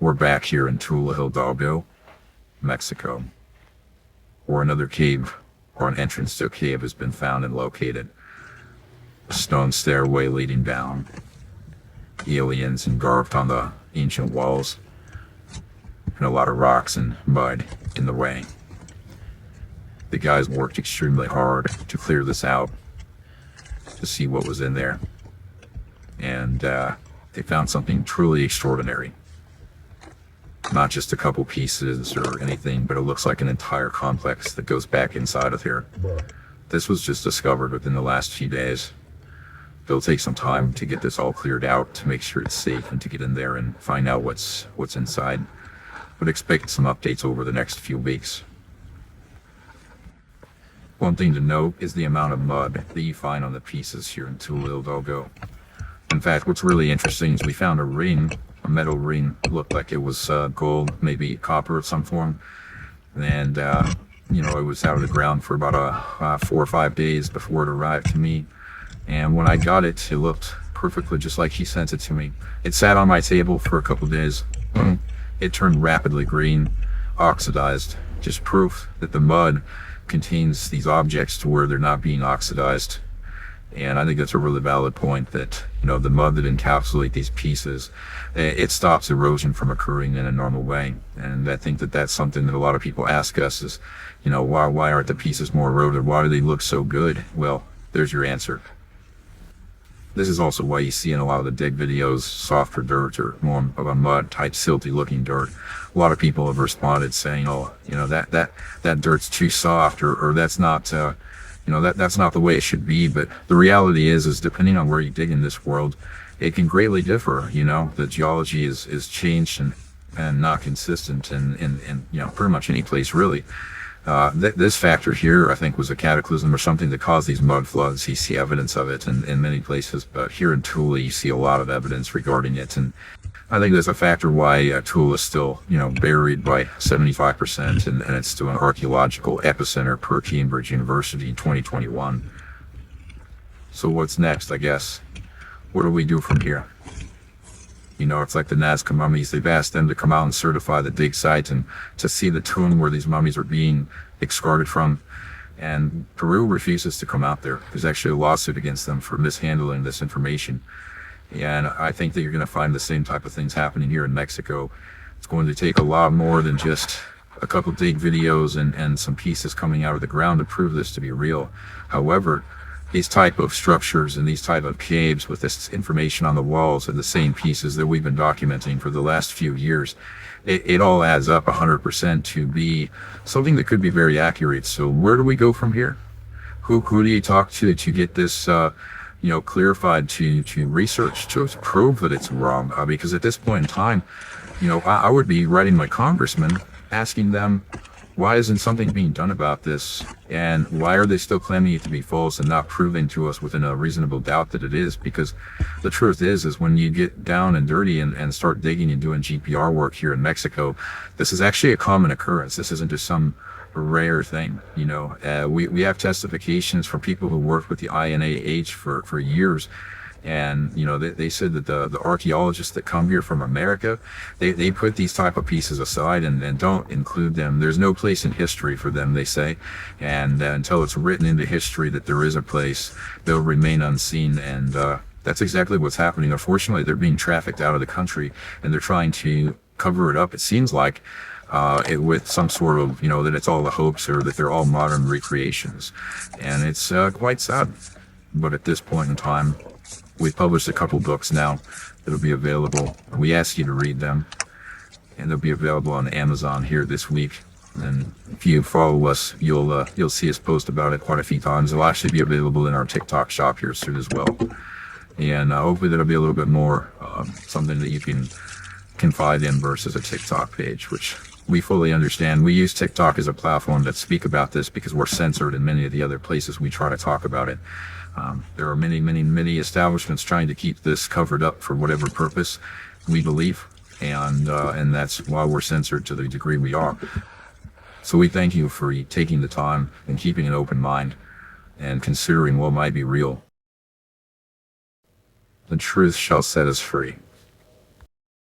We're back here in Tula Hidalgo, Mexico, where another cave, or an entrance to a cave, has been found and located. A stone stairway leading down, aliens engraved on the ancient walls, and a lot of rocks and mud in the way. The guys worked extremely hard to clear this out, to see what was in there, and they found something truly extraordinary. Not just a couple pieces or anything, but it looks like an entire complex that goes back inside of here. This was just discovered within the last few days. It'll take some time to get this all cleared out, to make sure it's safe, and to get in there and find out what's inside. But expect some updates over the next few weeks. One thing to note is the amount of mud that you find on the pieces here in Tula Hidalgo. In fact, what's really interesting is we found a ring, a metal ring. It looked like it was gold, maybe copper of some form. And, it was out of the ground for about 4 or 5 days before it arrived to me. And when I got it, it looked perfectly just like he sent it to me. It sat on my table for a couple of days. It turned rapidly green, oxidized. Just proof that the mud contains these objects to where they're not being oxidized. And I think that's a really valid point, that, the mud that encapsulates these pieces, it stops erosion from occurring in a normal way. And I think that that's something that a lot of people ask us is, why aren't the pieces more eroded? Why do they look so good? Well, there's your answer. This is also why you see in a lot of the dig videos softer dirt or more of a mud type silty looking dirt. A lot of people have responded saying, that dirt's too soft, or that's not, that's not the way it should be. But the reality is depending on where you dig in this world, it can greatly differ. The geology is changed and not consistent in pretty much any place really. This factor here, I think, was a cataclysm or something that caused these mud floods. You see evidence of it in many places, but here in Tula, you see a lot of evidence regarding it. And I think there's a factor why Tula is still, buried by 75%, and it's still an archaeological epicenter per Cambridge University in 2021. So what's next, I guess? What do we do from here? It's like the Nazca mummies. They've asked them to come out and certify the dig site and to see the tomb where these mummies are being excavated from. And Peru refuses to come out there. There's actually a lawsuit against them for mishandling this information. And I think that you're going to find the same type of things happening here in Mexico. It's going to take a lot more than just a couple dig videos and some pieces coming out of the ground to prove this to be real. However, these type of structures and these type of caves with this information on the walls and the same pieces that we've been documenting for the last few years, it all adds up 100% to be something that could be very accurate. So where do we go from here? Who do you talk to get this, clarified, to research, to prove that it's wrong? Because at this point in time, I would be writing my congressman, asking them, why isn't something being done about this? And why are they still claiming it to be false and not proving to us within a reasonable doubt that it is? Because the truth is when you get down and dirty and start digging and doing GPR work here in Mexico, this is actually a common occurrence. This isn't just some rare thing. We have testifications from people who worked with the INAH for years. And, they said that the archaeologists that come here from America, they put these type of pieces aside and don't include them. There's no place in history for them, they say. And until it's written into history that there is a place, they'll remain unseen. And that's exactly what's happening. Unfortunately, they're being trafficked out of the country, and they're trying to cover it up, it seems like, with some sort of, that it's all a hoax or that they're all modern recreations. And it's quite sad. But at this point in time, we've published a couple books now that'll be available. We ask you to read them, and they'll be available on Amazon here this week. And if you follow us, you'll see us post about it quite a few times. It'll actually be available in our TikTok shop here soon as well. And hopefully that'll be a little bit more something that you can confide in versus a TikTok page, which we fully understand. We use TikTok as a platform to speak about this because we're censored in many of the other places we try to talk about it. There are many establishments trying to keep this covered up for whatever purpose we believe, and that's why we're censored to the degree we are. So we thank you for taking the time and keeping an open mind and considering what might be real. The truth shall set us free.